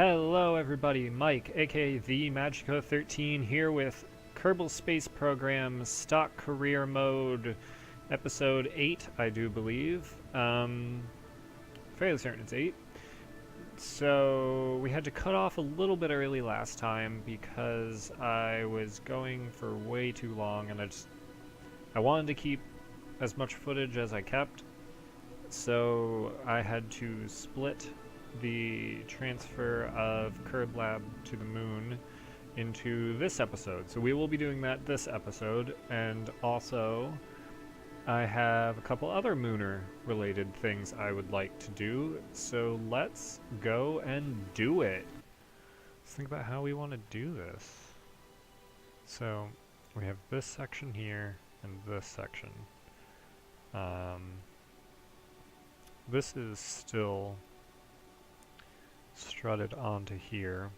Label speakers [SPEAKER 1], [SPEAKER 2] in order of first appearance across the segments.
[SPEAKER 1] Hello everybody, Mike, aka the Magico13 here with Kerbal Space Program Stock Career Mode, Episode 8, I do believe. Fairly certain it's 8. So we had to cut off a little bit early last time because I was going for way too long and I wanted to keep as much footage as I kept. So I had to split the transfer of Kerblab to the moon into this episode. So we will be doing that this episode, and also I have a couple other Munar related things I would like to do, so let's go and do it. Let's think about how we want to do this. So we have this section here and this section. This is still strutted onto here,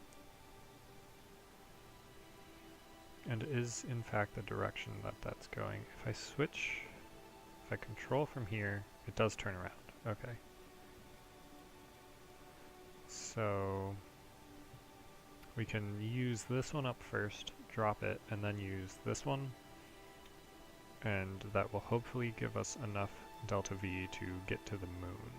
[SPEAKER 1] and is in fact the direction that that's going. If I control from here, it does turn around. Okay. So we can use this one up first, drop it, and then use this one, and that will hopefully give us enough delta V to get to the moon.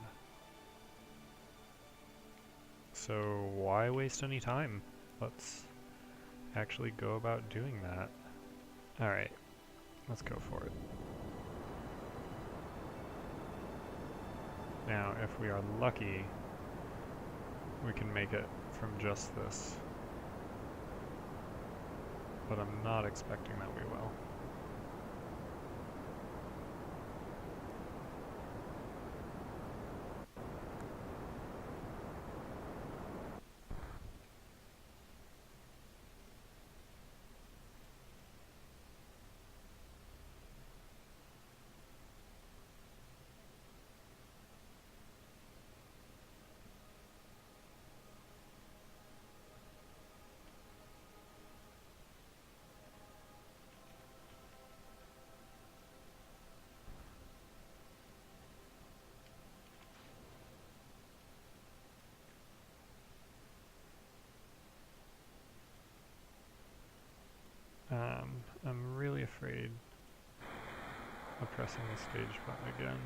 [SPEAKER 1] So why waste any time? Let's actually go about doing that. Alright, let's go for it. Now, if we are lucky, we can make it from just this. But I'm not expecting that we will. I'm really afraid of pressing the stage button again.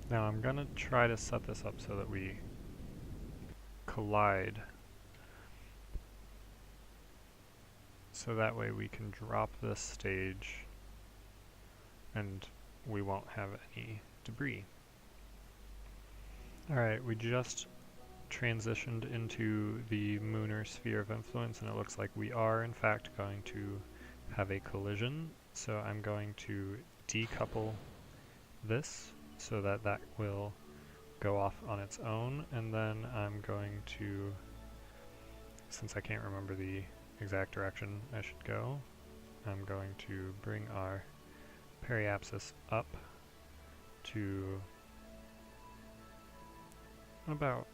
[SPEAKER 1] Now I'm gonna try to set this up so that we collide, so that way we can drop this stage and we won't have any debris. Alright, we just transitioned into the Munar sphere of influence, and it looks like we are in fact going to have a collision. So I'm going to decouple this so that that will go off on its own, and then I'm going to, since I can't remember the exact direction I should go, I'm going to bring our periapsis up to about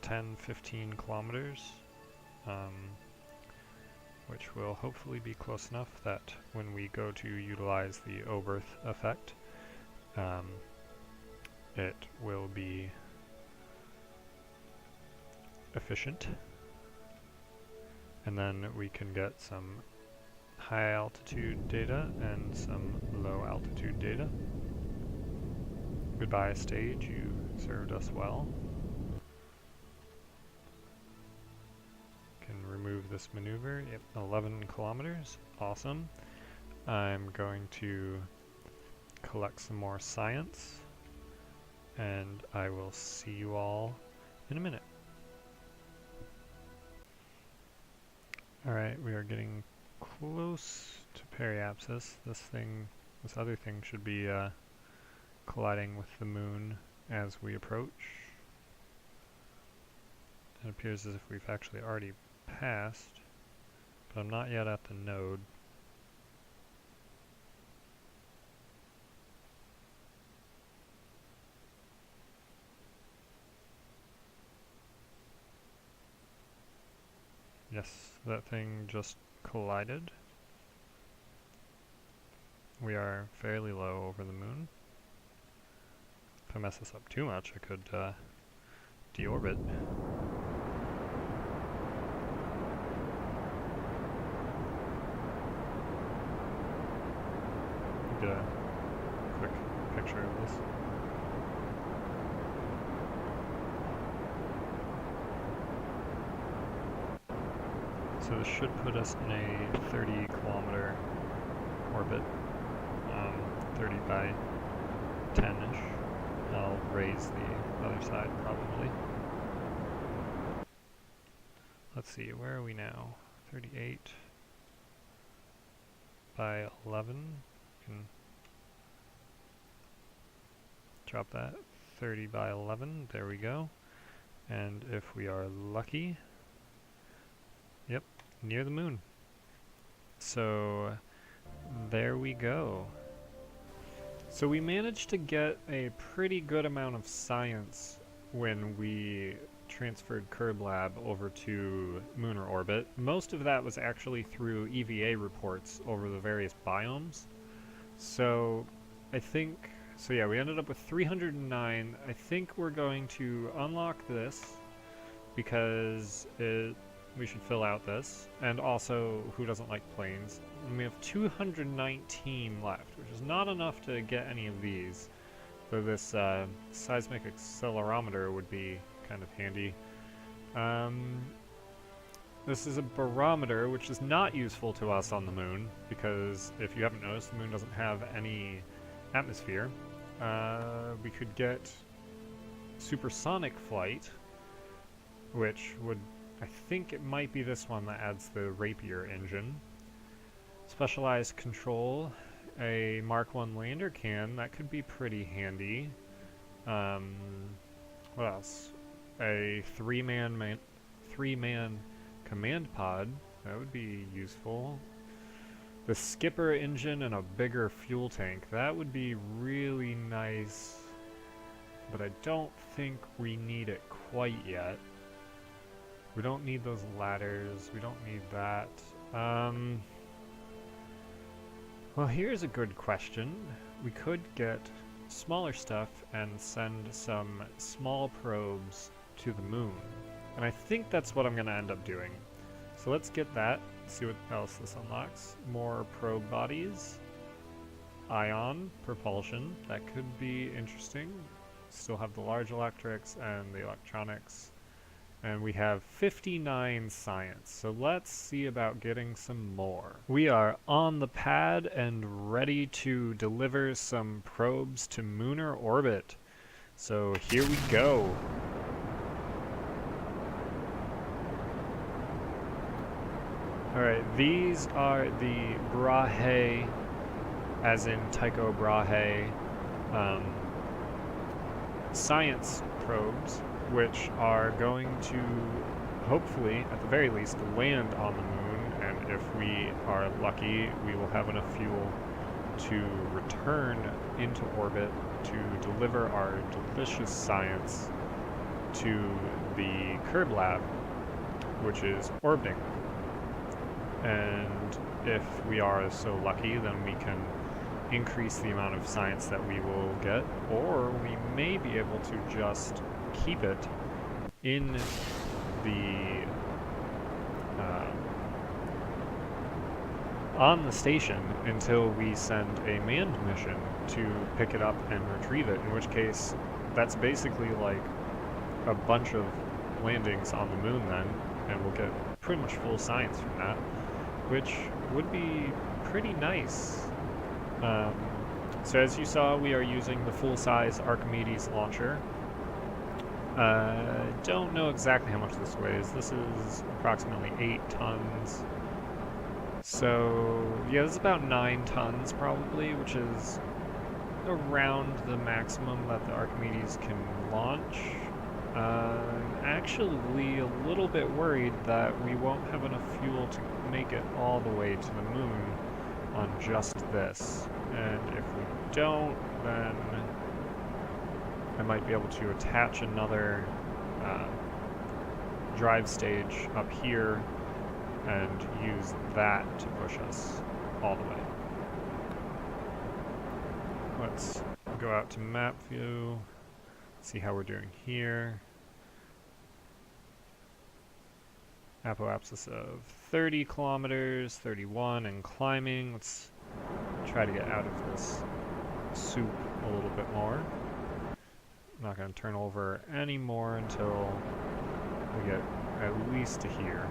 [SPEAKER 1] 10-15 kilometers, which will hopefully be close enough that when we go to utilize the Oberth effect, it will be efficient, and then we can get some high altitude data and some low altitude data. Goodbye stage, you served us well. Can remove this maneuver. Yep, 11 kilometers, awesome. I'm going to collect some more science, and I will see you all in a minute. Alright, we are getting close to periapsis. This other thing should be colliding with the moon as we approach. It appears as if we've actually already passed, but I'm not yet at the node. Yes, that thing just collided. We are fairly low over the moon. If I mess this up too much, I could deorbit. Get a quick picture of this. So this should put us in a 30-kilometer orbit, 30 by 10-ish. I'll raise the other side probably. Let's see, where are we now? 38 by 11. Can drop that. 30 by 11, there we go. And if we are lucky, yep, near the moon. So there we go. So we managed to get a pretty good amount of science when we transferred KerbLab over to lunar orbit. Most of that was actually through EVA reports over the various biomes. So I think, so yeah, we ended up with 309. I think we're going to unlock this because we should fill out this, and also, who doesn't like planes? And we have 219 left, which is not enough to get any of these, though this seismic accelerometer would be kind of handy. This is a barometer, which is not useful to us on the moon, because if you haven't noticed, the moon doesn't have any atmosphere. We could get supersonic flight, which would, I think it might be this one that adds the Rapier engine. Specialized control, a Mark 1 lander can, that could be pretty handy. What else? A three-man command pod, that would be useful. The skipper engine and a bigger fuel tank, that would be really nice, but I don't think we need it quite yet. We don't need those ladders, we don't need that. Well, here's a good question. We could get smaller stuff and send some small probes to the moon. And I think that's what I'm going to end up doing. So let's get that, see what else this unlocks. More probe bodies. Ion propulsion, that could be interesting. Still have the large electrics and the electronics. And we have 59 science, so let's see about getting some more. We are on the pad and ready to deliver some probes to lunar orbit. So here we go. Alright, these are the Brahe, as in Tycho Brahe, science probes, which are going to, hopefully, at the very least, land on the moon, and if we are lucky, we will have enough fuel to return into orbit to deliver our delicious science to the KerbLab, which is orbiting. And if we are so lucky, then we can increase the amount of science that we will get, or we may be able to just keep it in the on the station until we send a manned mission to pick it up and retrieve it, in which case that's basically like a bunch of landings on the moon then, and we'll get pretty much full science from that, which would be pretty nice. So as you saw, we are using the full-size Archimedes launcher. Don't know exactly how much this weighs. This is approximately 8 tons. So, yeah, this is about 9 tons probably, which is around the maximum that the Archimedes can launch. actually a little bit worried that we won't have enough fuel to make it all the way to the moon on just this. And if we don't, then I might be able to attach another drive stage up here and use that to push us all the way. Let's go out to map view, see how we're doing here. Apoapsis of 30 kilometers, 31, and climbing. Let's try to get out of this soup a little bit more. Not going to turn over any more until we get at least to here.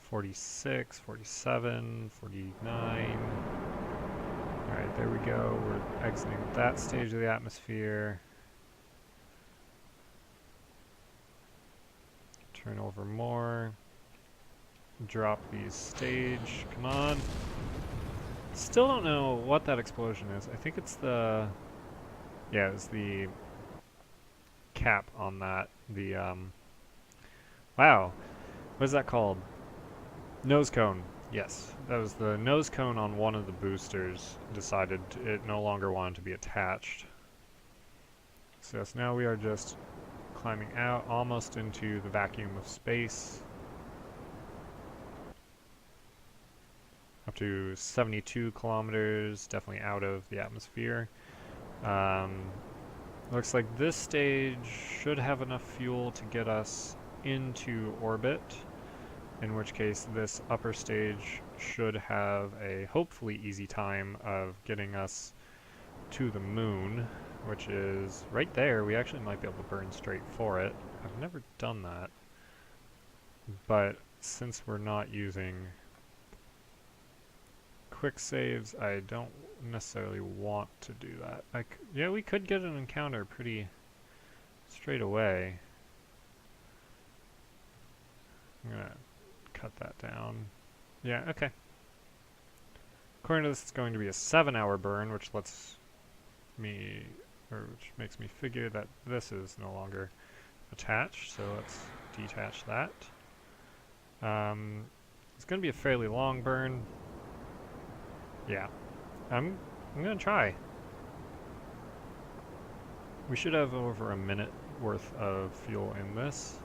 [SPEAKER 1] 46, 47, 49. Alright, there we go. We're exiting that stage of the atmosphere. Turn over more. Drop these stage. Come on. Still don't know what that explosion is. I think it's the... yeah, it's the cap on that. The, wow. What is that called? Nose cone. Yes. That was the nose cone on one of the boosters. Decided it no longer wanted to be attached. So yes, now we are just climbing out almost into the vacuum of space. Up to 72 kilometers, definitely out of the atmosphere. Looks like this stage should have enough fuel to get us into orbit, in which case this upper stage should have a hopefully easy time of getting us to the moon, which is right there. We actually might be able to burn straight for it. I've never done that, but since we're not using quick saves, I don't necessarily want to do that. Yeah, we could get an encounter pretty straight away. I'm gonna cut that down. Yeah, okay. According to this, it's going to be a 7-hour burn, which lets me, or which makes me figure that this is no longer attached, so let's detach that. It's going to be a fairly long burn. Yeah, I'm gonna try. We should have over a minute worth of fuel in this.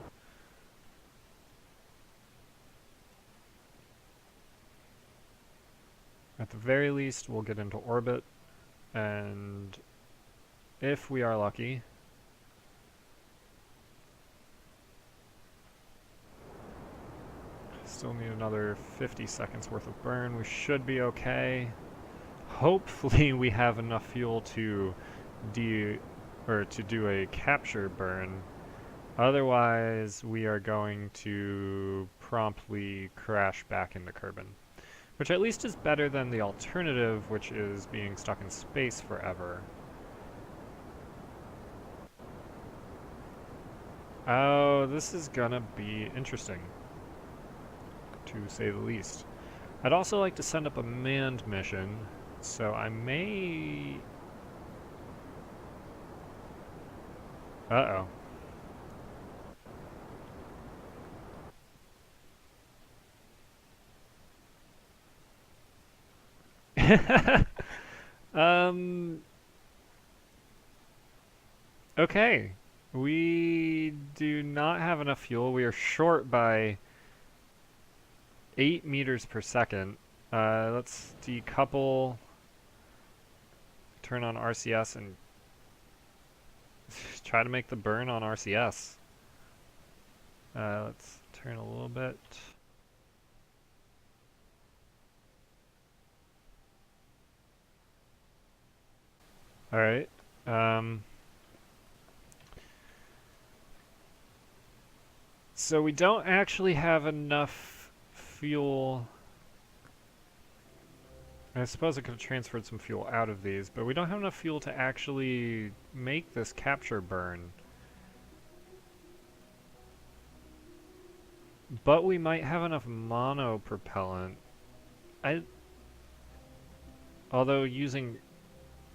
[SPEAKER 1] At the very least, we'll get into orbit, and if we are lucky, still need another 50 seconds worth of burn. We should be okay. Hopefully we have enough fuel to do a capture burn. Otherwise, we are going to promptly crash back into Kerbin, which at least is better than the alternative, which is being stuck in space forever. Oh, this is gonna be interesting, to say the least. I'd also like to send up a manned mission, so I may... Uh-oh. Okay. We do not have enough fuel. We are short by 8 meters per second. Let's decouple, turn on RCS, and try to make the burn on RCS. Let's turn a little bit. Alright. So we don't actually have enough fuel. I suppose I could have transferred some fuel out of these, but we don't have enough fuel to actually make this capture burn. But we might have enough monopropellant. Although using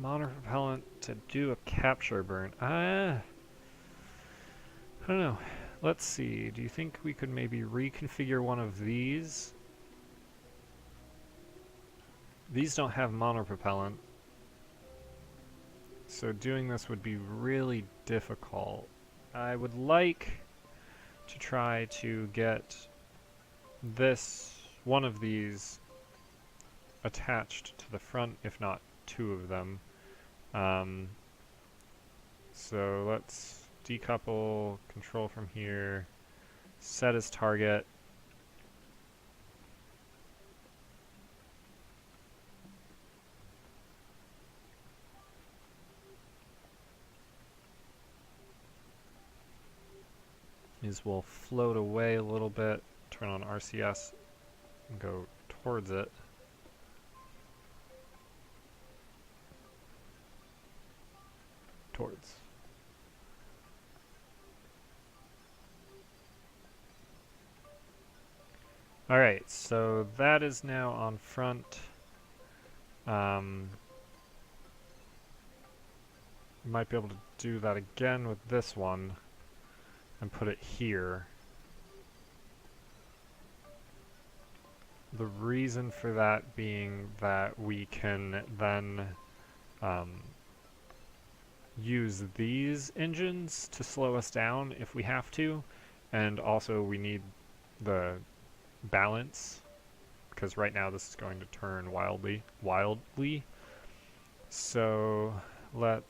[SPEAKER 1] monopropellant to do a capture burn. I don't know. Let's see. Do you think we could maybe reconfigure one of these? These don't have monopropellant, so doing this would be really difficult. I would like to try to get one of these attached to the front, if not two of them. So let's decouple, control from here, set as target. These will float away a little bit, turn on RCS, and go towards it. Towards. Alright, so that is now on front. Might be able to do that again with this one and put it here. The reason for that being that we can then use these engines to slow us down if we have to, and also we need the balance because right now this is going to turn wildly. So I'm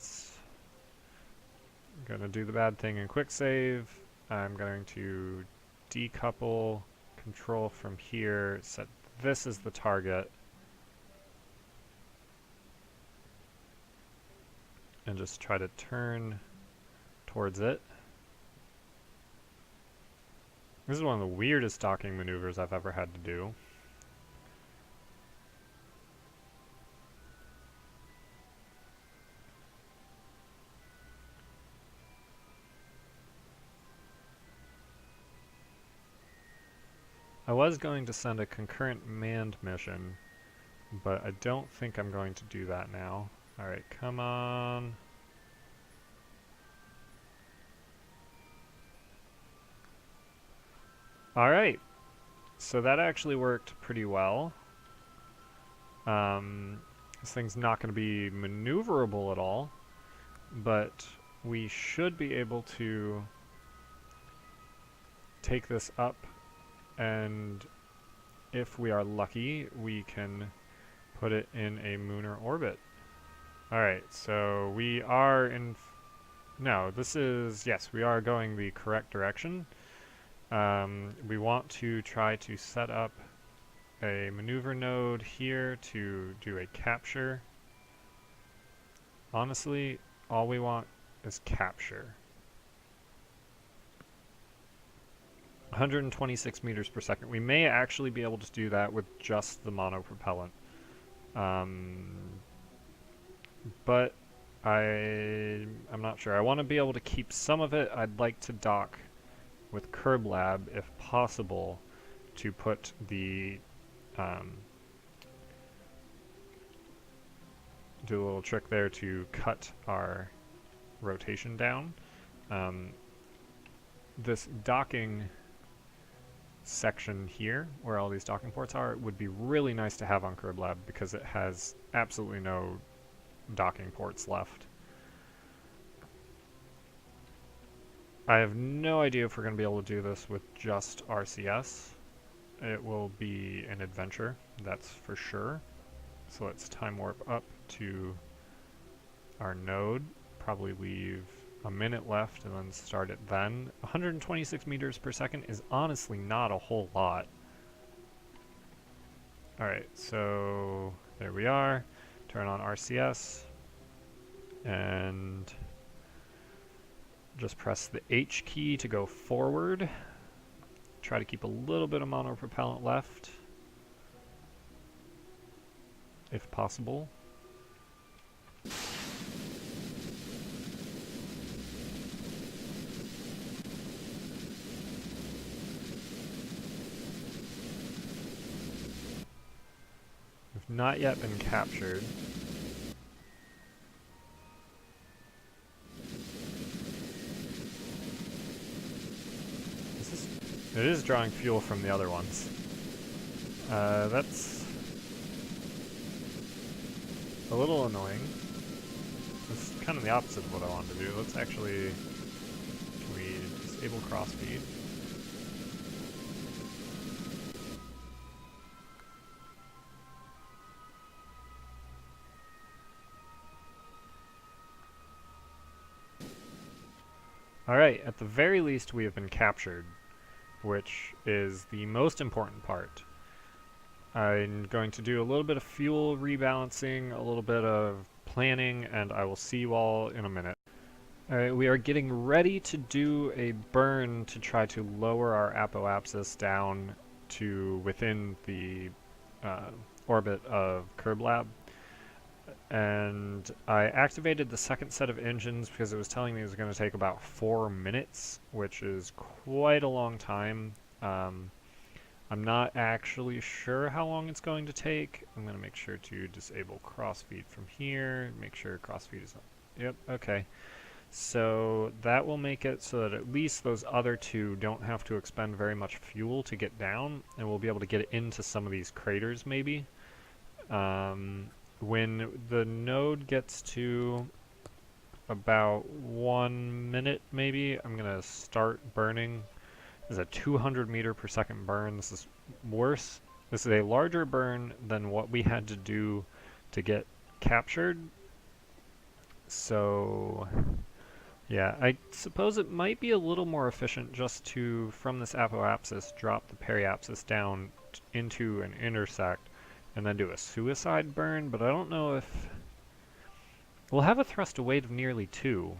[SPEAKER 1] gonna do the bad thing and quick save. I'm going to decouple, control from here, set this as the target, and just try to turn towards it. This is one of the weirdest docking maneuvers I've ever had to do. I was going to send a concurrent manned mission, but I don't think I'm going to do that now. Alright, come on. Alright, so that actually worked pretty well. This thing's not going to be maneuverable at all, but we should be able to take this up, and if we are lucky, we can put it in a lunar orbit. Alright, so we are in... No, this is... Yes, we are going the correct direction. We want to try to set up a maneuver node here to do a capture. Honestly, all we want is capture. 126 meters per second. We may actually be able to do that with just the monopropellant. But I'm not sure. I want to be able to keep some of it. I'd like to dock with Kerblab, if possible, to put the do a little trick there to cut our rotation down. This docking section here, where all these docking ports are, would be really nice to have on Kerblab because it has absolutely no docking ports left. I have no idea if we're going to be able to do this with just RCS. It will be an adventure, that's for sure. So let's time warp up to our node, probably leave a minute left and then start it then. 126 meters per second is honestly not a whole lot. Alright, so there we are. Turn on RCS and just press the H key to go forward. Try to keep a little bit of monopropellant left, if possible. We've not yet been captured. It is drawing fuel from the other ones. That's a little annoying. It's kind of the opposite of what I wanted to do. Let's actually... Can we disable crossfeed? Alright, at the very least we have been captured, which is the most important part. I'm going to do a little bit of fuel rebalancing, a little bit of planning, and I will see you all in a minute. Alright, we are getting ready to do a burn to try to lower our apoapsis down to within the orbit of Kerbal. And I activated the second set of engines because it was telling me it was going to take about 4 minutes, which is quite a long time. I'm not actually sure how long it's going to take. I'm going to make sure to disable crossfeed from here, make sure crossfeed is up. Yep, okay. So that will make it so that at least those other two don't have to expend very much fuel to get down, and we'll be able to get into some of these craters maybe. When the node gets to about 1 minute maybe, I'm going to start burning. This is a 200 meter per second burn. This is worse. This is a larger burn than what we had to do to get captured. So yeah, I suppose it might be a little more efficient just to, from this apoapsis, drop the periapsis down into an intersect and then do a suicide burn, but I don't know if... We'll have a thrust to weight of nearly 2.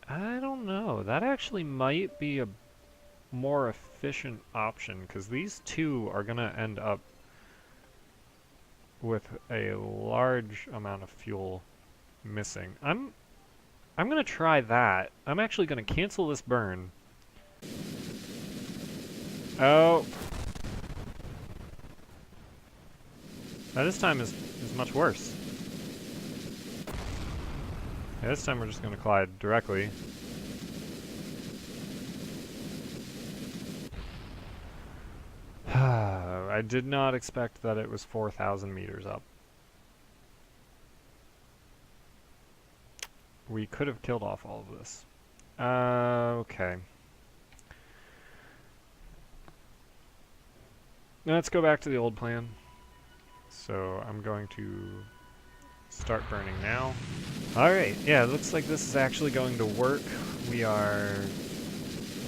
[SPEAKER 1] I don't know. That actually might be a more efficient option, because these two are going to end up with a large amount of fuel missing. I'm going to try that. I'm actually going to cancel this burn. Oh. Now this time is much worse. Yeah, this time we're just going to collide directly. I did not expect that it was 4,000 meters up. We could have killed off all of this. Okay. Now let's go back to the old plan. So I'm going to start burning now. Alright, yeah, it looks like this is actually going to work. We are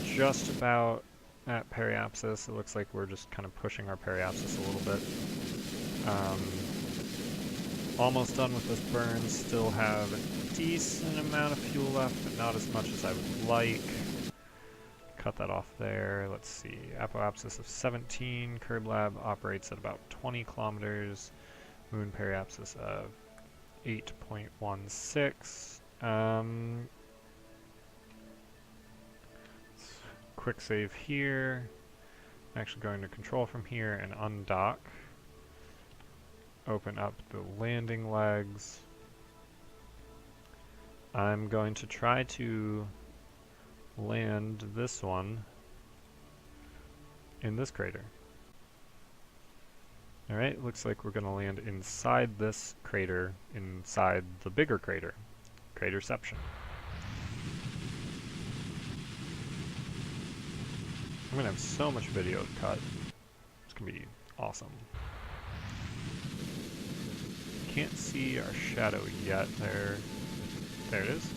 [SPEAKER 1] just about at periapsis. It looks like we're just kind of pushing our periapsis a little bit. Almost done with this burn. Still have a decent amount of fuel left, but not as much as I would like. Cut that off there. Let's see. Apoapsis of 17. Kerbal operates at about 20 kilometers. Moon periapsis of 8.16. Quick save here. I'm actually going to control from here and undock. Open up the landing legs. I'm going to try to land this one in this crater. Alright, looks like we're going to land inside this crater, inside the bigger crater. Craterception. I'm going to have so much video to cut. It's going to be awesome. Can't see our shadow yet. There it is.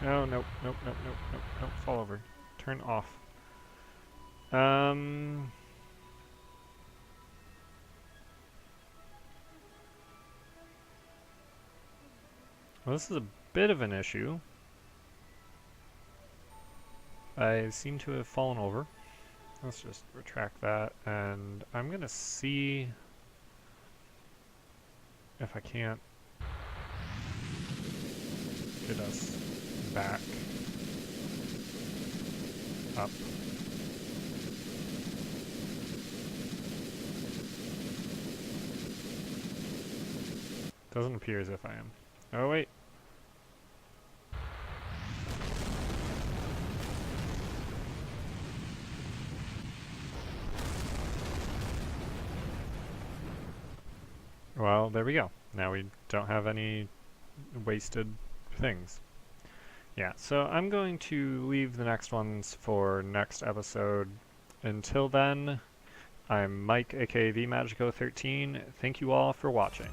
[SPEAKER 1] Oh, nope, nope, nope, nope, nope, nope, fall over. Turn off. Well, this is a bit of an issue. I seem to have fallen over. Let's just retract that, and I'm gonna see if I can't get us back up. Doesn't appear as if I am. Oh wait. Well, there we go. Now we don't have any wasted things. Yeah, so I'm going to leave the next ones for next episode. Until then, I'm Mike, aka the Magico13. Thank you all for watching.